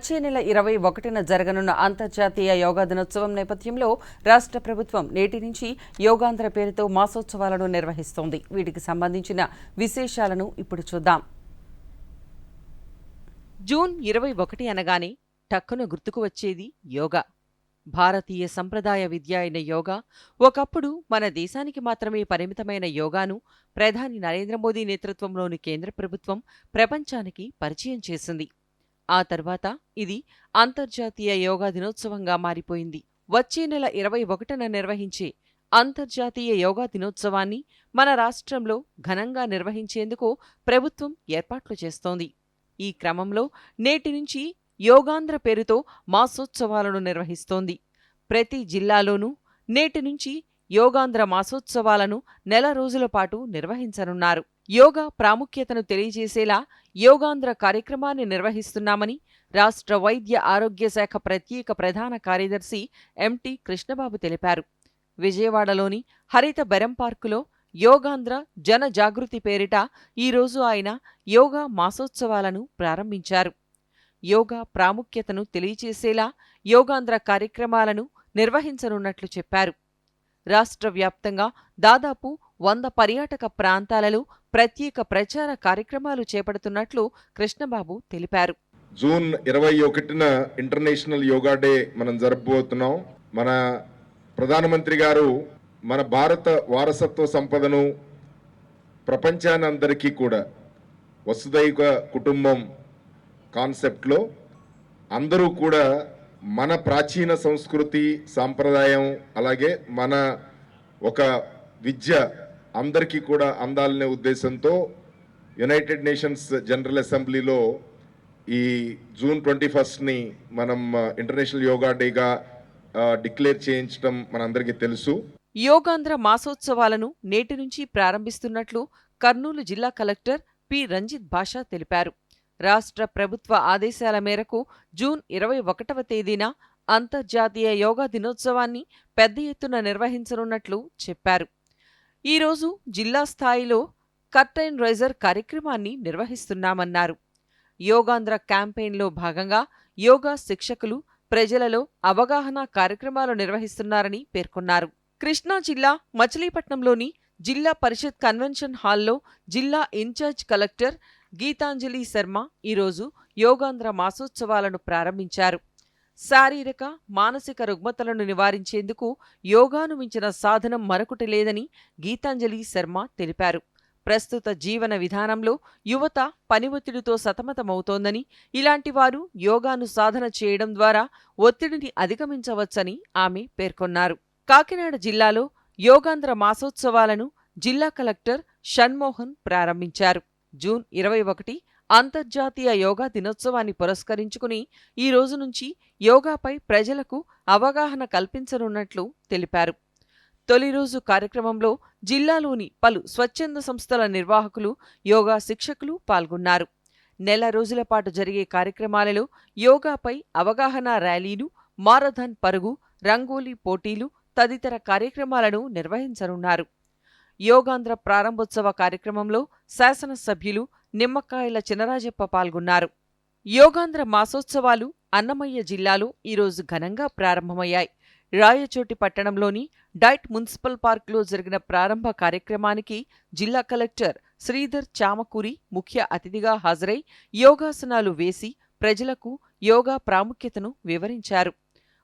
వచ్చే నెల 21న జరగనున్న అంతర్జాతీయ యోగా దినోత్సవం నేపథ్యంలో రాష్ట్ర ప్రభుత్వం నేటి నుంచి యోగాంధ్ర పేరుతో మాసోత్సవాలను నిర్వహిస్తోంది. వీటికి సంబంధించిన విశేషాలను ఇప్పుడు చూద్దాం. జూన్ 21 అనగానే టక్కున గుర్తుకు వచ్చేది యోగా. భారతీయ సంప్రదాయ విద్య అయిన యోగా ఒకప్పుడు మన దేశానికి మాత్రమే పరిమితమైన యోగాను ప్రధాని నరేంద్ర మోదీ నేతృత్వంలోని కేంద్ర ప్రభుత్వం ప్రపంచానికి పరిచయం చేసింది. ఆ తర్వాత ఇది అంతర్జాతీయ యోగా దినోత్సవంగా మారిపోయింది. వచ్చే నెల 21న నిర్వహించే అంతర్జాతీయ యోగా దినోత్సవాన్ని మన రాష్ట్రంలో ఘనంగా నిర్వహించేందుకు ప్రభుత్వం ఏర్పాట్లు చేస్తోంది. ఈ క్రమంలో నేటి నుంచి యోగాంధ్ర పేరుతో మాసోత్సవాలను నిర్వహిస్తోంది. ప్రతి జిల్లాలోనూ నేటి నుంచి యోగాంధ్ర మాసోత్సవాలను నెల రోజుల పాటు నిర్వహించనున్నారు. యోగా ప్రాముఖ్యతను తెలియజేసేలా యోగాంధ్ర కార్యక్రమాన్ని నిర్వహిస్తున్నామని రాష్ట్ర వైద్య ఆరోగ్య శాఖ ప్రత్యేక ప్రధాన కార్యదర్శి ఎంటి కృష్ణబాబు తెలిపారు. విజయవాడలోని హరిత బెరం పార్కులో యోగాంధ్ర జన జాగృతి పేరిట ఈరోజు ఆయన యోగా మాసోత్సవాలను ప్రారంభించారు. యోగా ప్రాముఖ్యతను తెలియచేసేలా యోగాంధ్ర కార్యక్రమాలను నిర్వహించనున్నట్లు చెప్పారు. రాష్ట్ర వ్యాప్తంగా దాదాపు 100 పర్యాటక ప్రాంతాలలో ప్రత్యేక ప్రచార కార్యక్రమాలు చేపడుతున్నట్లు కృష్ణబాబు తెలిపారు. జూన్ 21న ఇంటర్నేషనల్ యోగా డే మనం జరుపుబోతున్నాం. మన ప్రధానమంత్రి గారు మన భారత వారసత్వ సంపదను ప్రపంచాన్ని అందరికీ కూడా వసుదైక కుటుంబం కాన్సెప్ట్లో అందరూ కూడా మన ప్రాచీన సంస్కృతి సాంప్రదాయం అలాగే మన ఒక విద్య అందరికీ కూడా అందాలనే ఉద్దేశంతో యునైటెడ్ నేషన్స్ జనరల్ అసెంబ్లీలో ఈ జూన్ 21ని మనం ఇంటర్నేషనల్ యోగా డేగా డిక్లేర్ చేయించడం మనందరికీ తెలుసు. యోగాంధ్ర మాసోత్సవాలను నేటి నుంచి ప్రారంభిస్తున్నట్లు కర్నూలు జిల్లా కలెక్టర్ పి రంజిత్ భాషా తెలిపారు. రాష్ట్ర ప్రభుత్వ ఆదేశాల మేరకు జూన్ 21వ తేదీన అంతర్జాతీయ యోగా దినోత్సవాన్ని పెద్ద ఎత్తున నిర్వహించనున్నట్లు చెప్పారు. ఈరోజు జిల్లా స్థాయిలో కర్టైన్ రైజర్ కార్యక్రమాన్ని నిర్వహిస్తున్నామన్నారు. యోగాంధ్ర క్యాంపెయిన్లో భాగంగా యోగా శిక్షకులు ప్రజలలో అవగాహన కార్యక్రమాలు నిర్వహిస్తున్నారని పేర్కొన్నారు. కృష్ణా జిల్లా మచిలీపట్నంలోని జిల్లా పరిషత్ కన్వెన్షన్ హాల్లో జిల్లా ఇన్ఛార్జ్ కలెక్టర్ గీతాంజలి శర్మ ఈరోజు యోగాంధ్ర మాసోత్సవాలను ప్రారంభించారు. శారీరక మానసిక రుగ్మతలను నివారించేందుకు యోగాను మించిన సాధనం మరొకటి లేదని గీతాంజలి శర్మ తెలిపారు. ప్రస్తుత జీవన విధానంలో యువత పని ఒత్తిడితో సతమతమవుతోందని, ఇలాంటి వారు యోగాను సాధన చేయడం ద్వారా ఒత్తిడిని అధిగమించవచ్చని ఆమె పేర్కొన్నారు. కాకినాడ జిల్లాలో యోగాంధ్ర మాసోత్సవాలను జిల్లా కలెక్టర్ షణ్మోహన్ ప్రారంభించారు. జూన్ 21 అంతర్జాతీయ యోగా దినోత్సవాన్ని పురస్కరించుకుని ఈ రోజు నుంచి యోగాపై ప్రజలకు అవగాహన కల్పించనున్నట్లు తెలిపారు. తొలి రోజు కార్యక్రమంలో జిల్లాలోని పలు స్వచ్ఛంద సంస్థల నిర్వాహకులు, యోగా శిక్షకులు పాల్గొన్నారు. నెల రోజుల పాటు జరిగే కార్యక్రమాలలో యోగాపై అవగాహన ర్యాలీలు, మారథాన్ పరుగు, రంగోలీ పోటీలు తదితర కార్యక్రమాలను నిర్వహించనున్నారు. యోగాంధ్ర ప్రారంభోత్సవ కార్యక్రమంలో శాసనసభ్యులు నిమ్మకాయల చినరాజప్ప పాల్గొన్నారు. యోగాంధ్ర మాసోత్సవాలు అన్నమయ్య జిల్లాలో ఈరోజు ఘనంగా ప్రారంభమయ్యాయి. రాయచోటి పట్టణంలోని డైట్ మున్సిపల్ పార్కులో జరిగిన ప్రారంభ కార్యక్రమానికి జిల్లా కలెక్టర్ శ్రీధర్ చామకూరి ముఖ్య అతిథిగా హాజరై యోగాసనాలు వేసి ప్రజలకు యోగా ప్రాముఖ్యతను వివరించారు.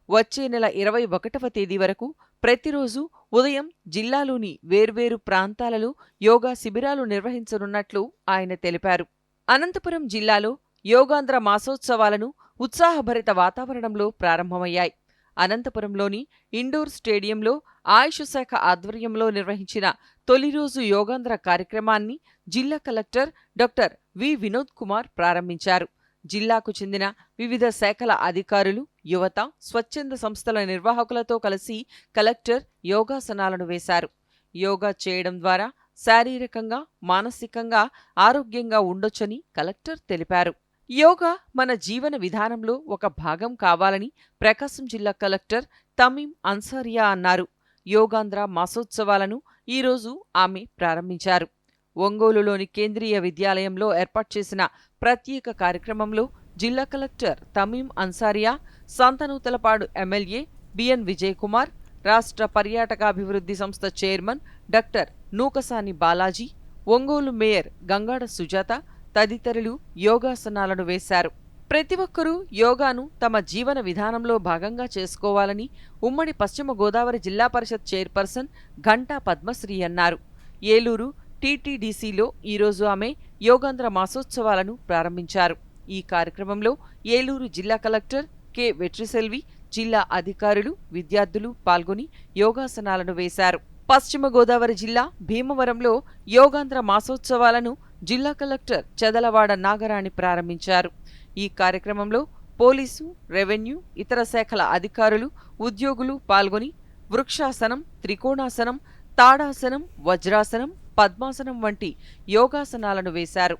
వచ్చే నెల 21వ తేదీ వరకు ప్రతిరోజు ఉదయం జిల్లాలోని వేర్వేరు ప్రాంతాలలో యోగా శిబిరాలు నిర్వహించనున్నట్లు ఆయన తెలిపారు. అనంతపురం జిల్లాలో యోగాంధ్ర మాసోత్సవాలను ఉత్సాహభరిత వాతావరణంలో ప్రారంభమయ్యాయి. అనంతపురంలోని ఇండోర్ స్టేడియంలో ఆయుష్ శాఖ ఆధ్వర్యంలో నిర్వహించిన తొలి రోజు యోగాంధ్ర కార్యక్రమాన్ని జిల్లా collector doctor V Vinod Kumar ప్రారంభించారు. జిల్లాకు చెందిన వివిధ శాఖల అధికారులు, యువత, స్వచ్ఛంద సంస్థల నిర్వాహకులతో కలిసి కలెక్టర్ యోగాసనాలను వేశారు. యోగా చేయడం ద్వారా శారీరకంగా, మానసికంగా ఆరోగ్యంగా ఉండొచ్చని కలెక్టర్ తెలిపారు. యోగా మన జీవన విధానంలో ఒక భాగం కావాలని ప్రకాశం జిల్లా కలెక్టర్ తమీం అన్సారియా అన్నారు. యోగాంధ్ర మాసోత్సవాలను ఈరోజు ఆమె ప్రారంభించారు. ఒంగోలులోని కేంద్రీయ విద్యాలయంలో ఏర్పాటు చేసిన ప్రత్యేక కార్యక్రమంలో జిల్లా collector Tamim Ansariya, Santhanuthalapadu MLA BN Vijay Kumar, రాష్ట్ర పర్యాటకాభివృద్ధి సంస్థ chairman doctor Nukasani Balaji, Ongole mayor Gangada Sujatha తదితరులు యోగాసనాలను వేశారు. ప్రతి ఒక్కరూ యోగాను తమ జీవన విధానంలో భాగంగా చేసుకోవాలని ఉమ్మడి పశ్చిమ గోదావరి జిల్లా పరిషత్ చైర్పర్సన్ ఘంటా పద్మశ్రీ అన్నారు. ఏలూరు టీటీడీసీలో ఈరోజు ఆమె యోగాంధ్ర మాసోత్సవాలను ప్రారంభించారు. ఈ కార్యక్రమంలో ఏలూరు జిల్లా కలెక్టర్ కె వెట్రిసెల్వి, జిల్లా అధికారులు, విద్యార్థులు పాల్గొని యోగాసనాలను వేశారు. పశ్చిమ గోదావరి జిల్లా భీమవరంలో యోగాంధ్ర మాసోత్సవాలను జిల్లా కలెక్టర్ చెదలవాడ నాగరాణి ప్రారంభించారు. ఈ కార్యక్రమంలో పోలీసు, రెవెన్యూ, ఇతర శాఖల అధికారులు, ఉద్యోగులు పాల్గొని వృక్షాసనం, త్రికోణాసనం, తాడాసనం, వజ్రాసనం, పద్మాసనం వంటి యోగాసనాలను వేశారు.